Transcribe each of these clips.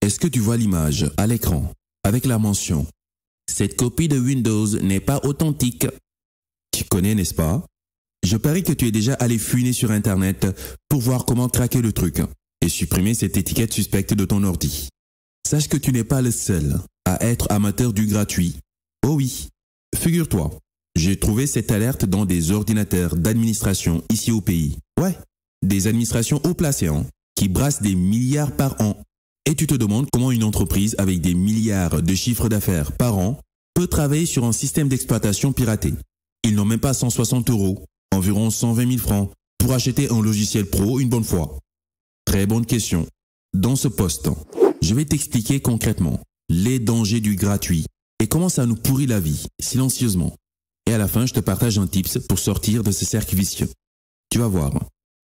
Est-ce que tu vois l'image à l'écran avec la mention « Cette copie de Windows n'est pas authentique ». Tu connais, n'est-ce pas? Je parie que tu es déjà allé fouiner sur Internet pour voir comment craquer le truc et supprimer cette étiquette suspecte de ton ordi. Sache que tu n'es pas le seul à être amateur du gratuit. Oh oui, figure-toi, j'ai trouvé cette alerte dans des ordinateurs d'administration ici au pays. Ouais, des administrations haut placées qui brassent des milliards par an. Et tu te demandes comment une entreprise avec des milliards de chiffres d'affaires par an peut travailler sur un système d'exploitation piraté. Ils n'ont même pas 160 €, environ 120 000 francs, pour acheter un logiciel pro une bonne fois. Très bonne question. Dans ce post, je vais t'expliquer concrètement les dangers du gratuit et comment ça nous pourrit la vie, silencieusement. Et à la fin, je te partage un tips pour sortir de ce cercle vicieux. Tu vas voir,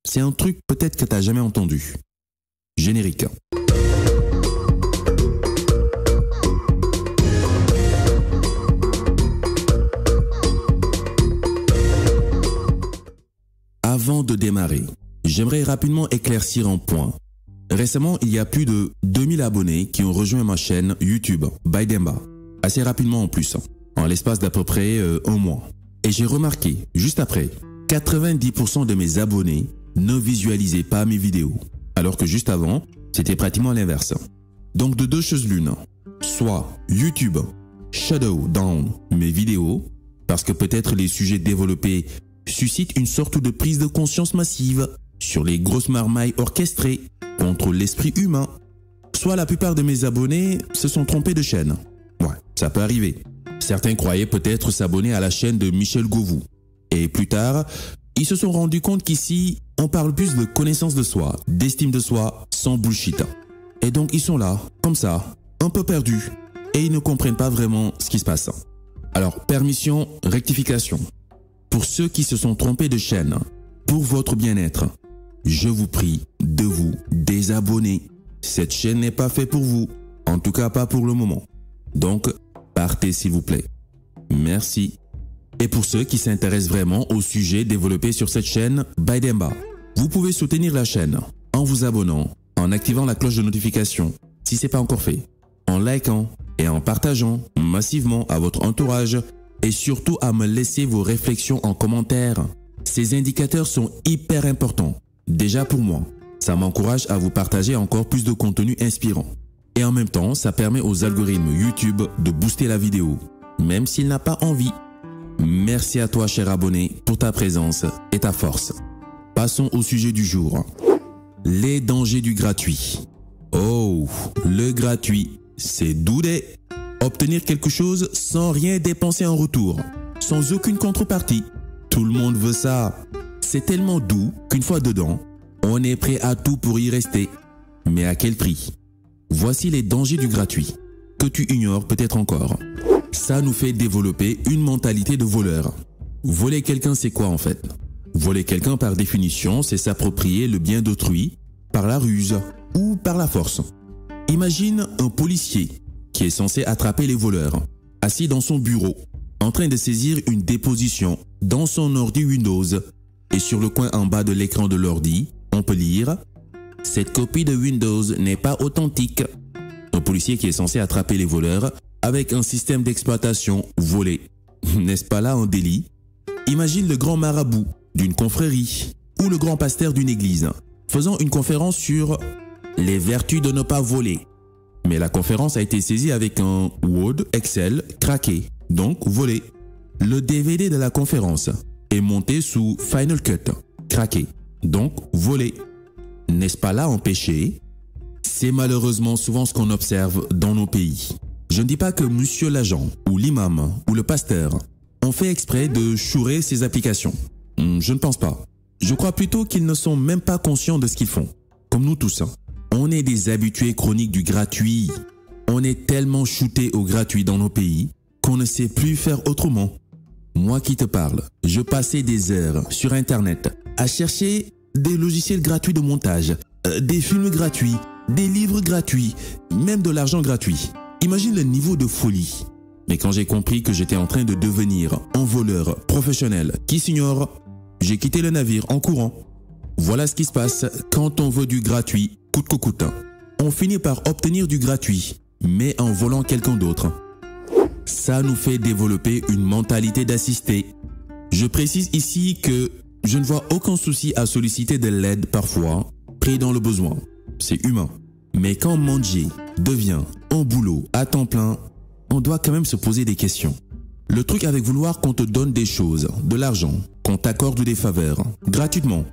c'est un truc peut-être que tu n'as jamais entendu. Générique. Avant de démarrer, j'aimerais rapidement éclaircir un point. Récemment, il y a plus de 2000 abonnés qui ont rejoint ma chaîne YouTube, By Demba. Assez rapidement en plus, en l'espace d'à peu près un mois. Et j'ai remarqué, juste après, 90% de mes abonnés ne visualisaient pas mes vidéos. Alors que juste avant, c'était pratiquement l'inverse. Donc de deux choses l'une. Soit YouTube shadow down mes vidéos, parce que peut-être les sujets développés suscitent une sorte de prise de conscience massive sur les grosses marmailles orchestrées contre l'esprit humain. Soit la plupart de mes abonnés se sont trompés de chaîne. Ouais, ça peut arriver. Certains croyaient peut-être s'abonner à la chaîne de Michel Govou. Et plus tard, ils se sont rendus compte qu'ici, on parle plus de connaissance de soi, d'estime de soi, sans bullshit. Et donc ils sont là, comme ça, un peu perdus. Et ils ne comprennent pas vraiment ce qui se passe. Alors, permission, rectification. Pour ceux qui se sont trompés de chaîne, pour votre bien-être, je vous prie de vous désabonner. Cette chaîne n'est pas faite pour vous, en tout cas pas pour le moment. Donc, partez s'il vous plaît. Merci. Et pour ceux qui s'intéressent vraiment au sujet développé sur cette chaîne, By Demba, vous pouvez soutenir la chaîne en vous abonnant, en activant la cloche de notification si ce n'est pas encore fait, en likant et en partageant massivement à votre entourage et surtout à me laisser vos réflexions en commentaire. Ces indicateurs sont hyper importants. Déjà pour moi, ça m'encourage à vous partager encore plus de contenu inspirant. Et en même temps, ça permet aux algorithmes YouTube de booster la vidéo, même s'il n'a pas envie. Merci à toi, cher abonné, pour ta présence et ta force. Passons au sujet du jour. Les dangers du gratuit. Oh, le gratuit, c'est doudé. Obtenir quelque chose sans rien dépenser en retour, sans aucune contrepartie. Tout le monde veut ça. C'est tellement doux qu'une fois dedans, on est prêt à tout pour y rester. Mais à quel prix? Voici les dangers du gratuit, que tu ignores peut-être encore. Ça nous fait développer une mentalité de voleur. Voler quelqu'un, c'est quoi en fait? Voler quelqu'un par définition, c'est s'approprier le bien d'autrui par la ruse ou par la force. Imagine un policier qui est censé attraper les voleurs, assis dans son bureau, en train de saisir une déposition dans son ordi Windows. Et sur le coin en bas de l'écran de l'ordi, on peut lire « Cette copie de Windows n'est pas authentique ». Un policier qui est censé attraper les voleurs avec un système d'exploitation volé. N'est-ce pas là un délit? Imagine le grand marabout d'une confrérie ou le grand pasteur d'une église faisant une conférence sur les vertus de ne pas voler. Mais la conférence a été saisie avec un Word Excel craqué, donc volé. Le DVD de la conférence est monté sous Final Cut, craqué, donc volé. N'est-ce pas là un péché? C'est malheureusement souvent ce qu'on observe dans nos pays. Je ne dis pas que monsieur l'agent, ou l'imam, ou le pasteur ont fait exprès de chourer ces applications. Je ne pense pas. Je crois plutôt qu'ils ne sont même pas conscients de ce qu'ils font. Comme nous tous. On est des habitués chroniques du gratuit. On est tellement shootés au gratuit dans nos pays qu'on ne sait plus faire autrement. Moi qui te parle, je passais des heures sur Internet à chercher des logiciels gratuits de montage, des films gratuits, des livres gratuits, même de l'argent gratuit. Imagine le niveau de folie. Mais quand j'ai compris que j'étais en train de devenir un voleur professionnel qui s'ignore, j'ai quitté le navire en courant. Voilà ce qui se passe quand on veut du gratuit, coûte que coûte. on finit par obtenir du gratuit, mais en volant quelqu'un d'autre. Ça nous fait développer une mentalité d'assister. Je précise ici que je ne vois aucun souci à solliciter de l'aide parfois, pris dans le besoin. C'est humain. Mais quand manger devient un boulot à temps plein, on doit quand même se poser des questions. Le truc avec vouloir qu'on te donne des choses, de l'argent, qu'on t'accorde des faveurs, gratuitement,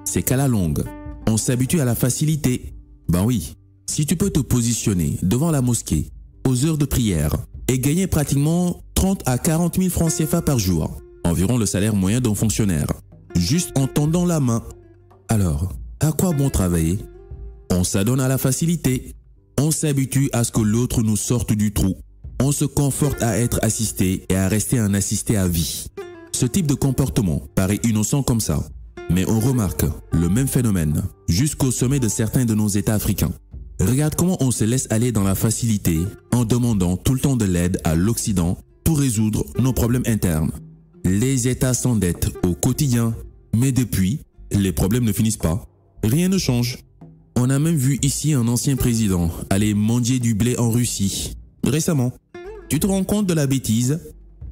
c'est qu'à la longue, on s'habitue à la facilité. Ben oui, si tu peux te positionner devant la mosquée, aux heures de prière, et gagner pratiquement 30 à 40 000 francs CFA par jour, environ le salaire moyen d'un fonctionnaire, juste en tendant la main, alors, à quoi bon travailler? On s'adonne à la facilité, on s'habitue à ce que l'autre nous sorte du trou, on se conforte à être assisté et à rester un assisté à vie. Ce type de comportement paraît innocent comme ça, mais on remarque le même phénomène jusqu'au sommet de certains de nos États africains. Regarde comment on se laisse aller dans la facilité en demandant tout le temps de l'aide à l'Occident pour résoudre nos problèmes internes. Les États s'endettent au quotidien, mais depuis, les problèmes ne finissent pas. Rien ne change. On a même vu ici un ancien président aller mendier du blé en Russie. Récemment, tu te rends compte de la bêtise?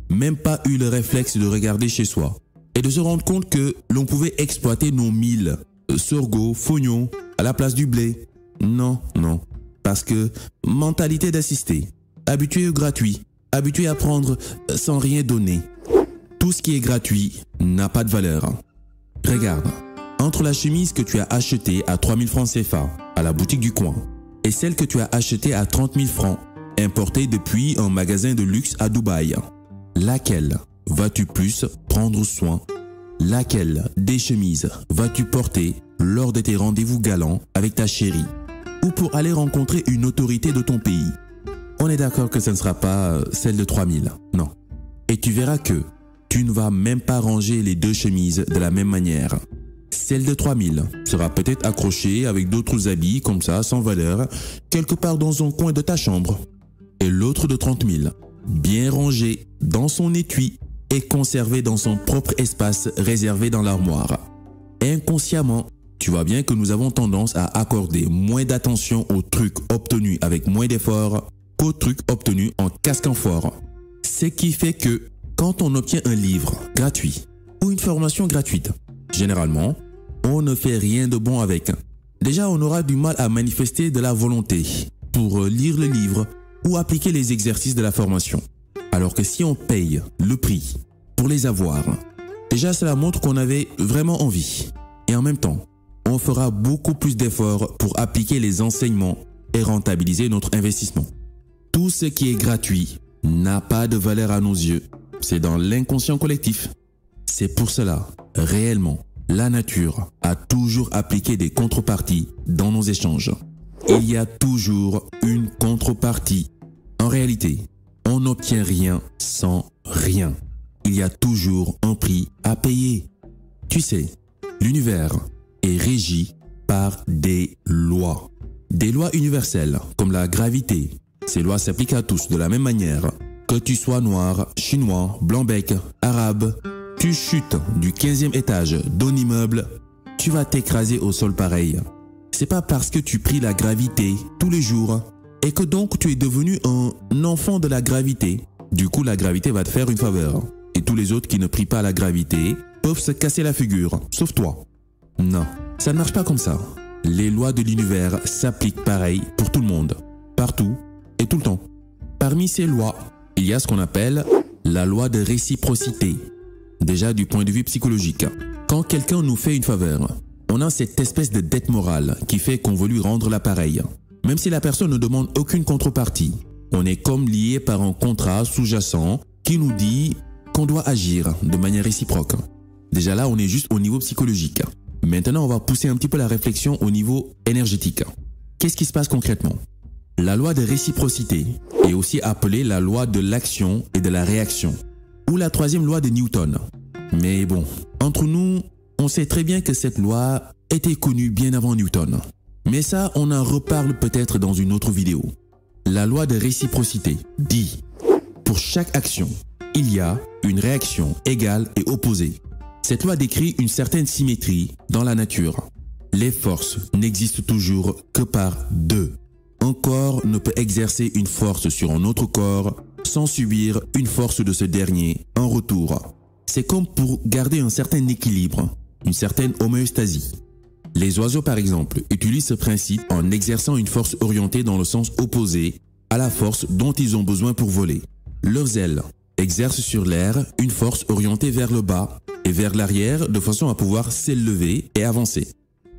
Même pas eu le réflexe de regarder chez soi et de se rendre compte que l'on pouvait exploiter nos milles, sorgho, fognon, à la place du blé. Non, non. Parce que mentalité d'assister, habitué au gratuit, habitué à prendre sans rien donner. Tout ce qui est gratuit n'a pas de valeur. Regarde, entre la chemise que tu as achetée à 3 000 francs CFA à la boutique du coin et celle que tu as achetée à 30 000 francs, importée depuis un magasin de luxe à Dubaï, laquelle vas-tu plus prendre soin? Laquelle des chemises vas-tu porter lors de tes rendez-vous galants avec ta chérie ou pour aller rencontrer une autorité de ton pays? On est d'accord que ce ne sera pas celle de 3 000, non. Et tu verras que tu ne vas même pas ranger les deux chemises de la même manière. Celle de 3 000 sera peut-être accrochée avec d'autres habits comme ça, sans valeur, quelque part dans un coin de ta chambre. Et l'autre de 30 000, bien rangée dans son étui et conservée dans son propre espace réservé dans l'armoire. Inconsciemment, tu vois bien que nous avons tendance à accorder moins d'attention aux trucs obtenus avec moins d'efforts qu'aux trucs obtenus en casquant fort. Ce qui fait que quand on obtient un livre gratuit ou une formation gratuite, généralement, on ne fait rien de bon avec. Déjà, on aura du mal à manifester de la volonté pour lire le livre ou appliquer les exercices de la formation. Alors que si on paye le prix pour les avoir, déjà cela montre qu'on avait vraiment envie. Et en même temps, on fera beaucoup plus d'efforts pour appliquer les enseignements et rentabiliser notre investissement. Tout ce qui est gratuit n'a pas de valeur à nos yeux. C'est dans l'inconscient collectif. C'est pour cela, réellement, la nature a toujours appliqué des contreparties dans nos échanges. Il y a toujours une contrepartie. En réalité, on n'obtient rien sans rien. Il y a toujours un prix à payer. Tu sais, l'univers est régi par des lois. Des lois universelles, comme la gravité. Ces lois s'appliquent à tous de la même manière. Que tu sois noir, chinois, blanc-bec, arabe, tu chutes du 15e étage d'un immeuble, tu vas t'écraser au sol pareil. C'est pas parce que tu pries la gravité tous les jours et que donc tu es devenu un enfant de la gravité. Du coup, la gravité va te faire une faveur. Et tous les autres qui ne prient pas la gravité peuvent se casser la figure, sauf toi. Non, ça ne marche pas comme ça. Les lois de l'univers s'appliquent pareil pour tout le monde, partout et tout le temps. Parmi ces lois, il y a ce qu'on appelle la loi de réciprocité. Déjà du point de vue psychologique, quand quelqu'un nous fait une faveur, on a cette espèce de dette morale qui fait qu'on veut lui rendre l'appareil. Même si la personne ne demande aucune contrepartie, on est comme lié par un contrat sous-jacent qui nous dit qu'on doit agir de manière réciproque. Déjà là, on est juste au niveau psychologique. Maintenant, on va pousser un petit peu la réflexion au niveau énergétique. Qu'est-ce qui se passe concrètement? La loi de réciprocité est aussi appelée la loi de l'action et de la réaction, ou la troisième loi de Newton. Mais bon, entre nous, on sait très bien que cette loi était connue bien avant Newton. Mais ça, on en reparle peut-être dans une autre vidéo. La loi de réciprocité dit, pour chaque action, il y a une réaction égale et opposée. Cette loi décrit une certaine symétrie dans la nature. Les forces n'existent toujours que par deux. Un corps ne peut exercer une force sur un autre corps sans subir une force de ce dernier en retour. C'est comme pour garder un certain équilibre, une certaine homéostasie. Les oiseaux par exemple utilisent ce principe en exerçant une force orientée dans le sens opposé à la force dont ils ont besoin pour voler. Leurs ailes exercent sur l'air une force orientée vers le bas et vers l'arrière de façon à pouvoir s'élever et avancer.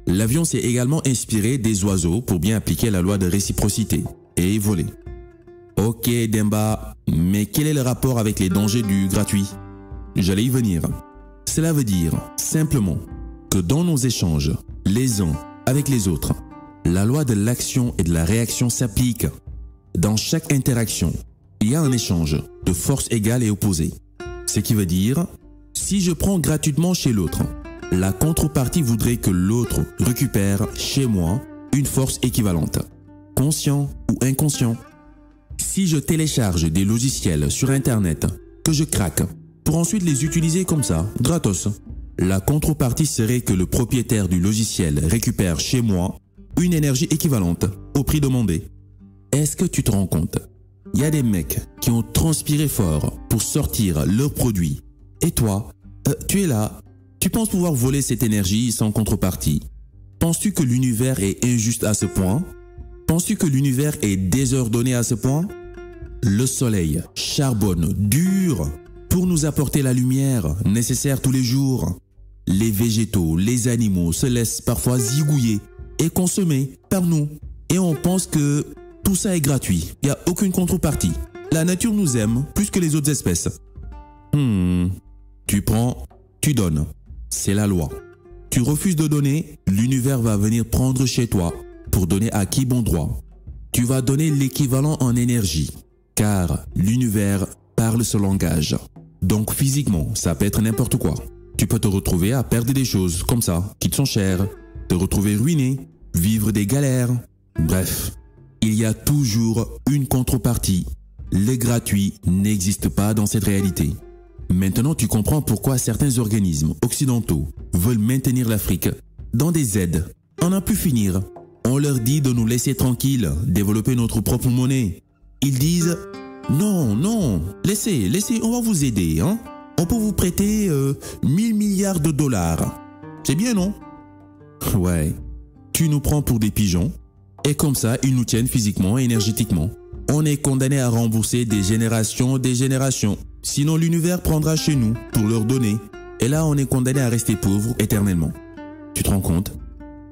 L'avion s'est également inspiré des oiseaux pour bien appliquer la loi de réciprocité et voler. Ok Demba, mais quel est le rapport avec les dangers du gratuit? J'allais y venir. Cela veut dire simplement que dans nos échanges, les uns avec les autres, la loi de l'action et de la réaction s'applique. Dans chaque interaction, il y a un échange de forces égales et opposées. Ce qui veut dire, si je prends gratuitement chez l'autre, la contrepartie voudrait que l'autre récupère chez moi une force équivalente, conscient ou inconscient. Si je télécharge des logiciels sur Internet que je craque pour ensuite les utiliser comme ça, gratos, la contrepartie serait que le propriétaire du logiciel récupère chez moi une énergie équivalente au prix demandé. Est-ce que tu te rends compte? Il y a des mecs qui ont transpiré fort pour sortir leurs produits. Et toi, tu es là, tu penses pouvoir voler cette énergie sans contrepartie. Penses-tu que l'univers est injuste à ce point? Penses-tu que l'univers est désordonné à ce point? Le soleil charbonne dur pour nous apporter la lumière nécessaire tous les jours. Les végétaux, les animaux se laissent parfois zigouiller et consommer par nous. Et on pense que tout ça est gratuit, il n'y a aucune contrepartie. La nature nous aime plus que les autres espèces. Tu prends, tu donnes. C'est la loi. Tu refuses de donner, l'univers va venir prendre chez toi pour donner à qui bon droit. Tu vas donner l'équivalent en énergie, car l'univers parle ce langage. Donc physiquement, ça peut être n'importe quoi. Tu peux te retrouver à perdre des choses comme ça, qui te sont chères, te retrouver ruiné, vivre des galères. Bref, il y a toujours une contrepartie. Le gratuit n'existe pas dans cette réalité. Maintenant, tu comprends pourquoi certains organismes occidentaux veulent maintenir l'Afrique dans des aides. On n'a plus finir. On leur dit de nous laisser tranquilles, développer notre propre monnaie. Ils disent « Non, laissez, on va vous aider. Hein? On peut vous prêter 1000 milliards de dollars. C'est bien, non ?» Ouais, tu nous prends pour des pigeons et comme ça, ils nous tiennent physiquement et énergétiquement. On est condamné à rembourser des générations. Sinon, l'univers prendra chez nous pour leur donner. Et là, on est condamné à rester pauvre éternellement. Tu te rends compte?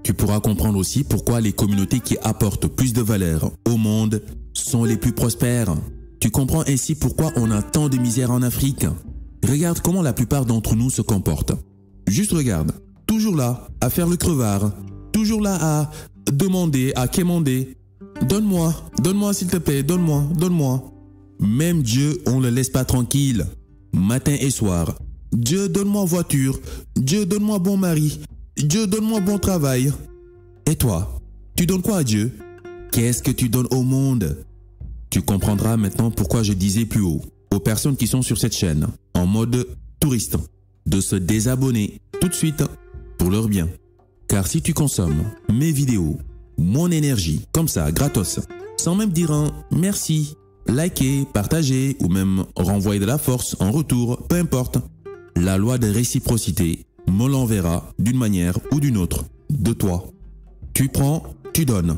Tu pourras comprendre aussi pourquoi les communautés qui apportent plus de valeur au monde sont les plus prospères. Tu comprends ainsi pourquoi on a tant de misère en Afrique. Regarde comment la plupart d'entre nous se comportent. Juste regarde. Toujours là, à faire le crevard. Toujours là à demander, à quémander. Donne-moi s'il te plaît, donne-moi. Même Dieu, on ne le laisse pas tranquille. Matin et soir. Dieu, donne-moi voiture. Dieu, donne-moi bon mari. Dieu, donne-moi bon travail. Et toi, tu donnes quoi à Dieu? Qu'est-ce que tu donnes au monde? Tu comprendras maintenant pourquoi je disais plus haut aux personnes qui sont sur cette chaîne, en mode touriste, de se désabonner tout de suite pour leur bien. Car si tu consommes mes vidéos, mon énergie, comme ça, gratos, sans même dire un merci, liker, partager ou même renvoyer de la force en retour, peu importe, la loi de réciprocité me l'enverra d'une manière ou d'une autre de toi. Tu prends, tu donnes,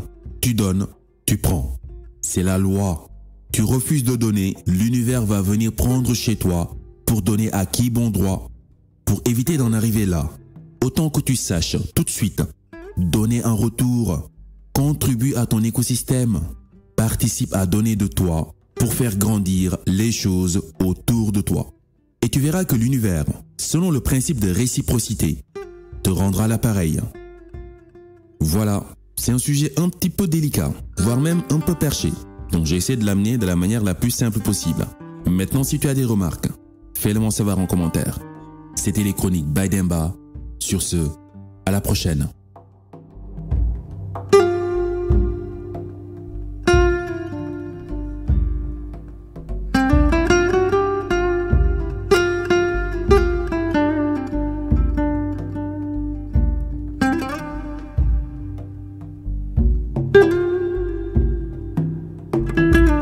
tu prends. C'est la loi. Tu refuses de donner, l'univers va venir prendre chez toi pour donner à qui bon droit. Pour éviter d'en arriver là, autant que tu saches tout de suite, donner un retour, contribue à ton écosystème, participe à donner de toi pour faire grandir les choses autour de toi. Et tu verras que l'univers, selon le principe de réciprocité, te rendra l'appareil. Voilà, c'est un sujet un petit peu délicat, voire même un peu perché. Donc j'ai essayé de l'amener de la manière la plus simple possible. Maintenant, si tu as des remarques, fais-le-moi savoir en commentaire. C'était les chroniques by Demba. Sur ce, à la prochaine. Bye.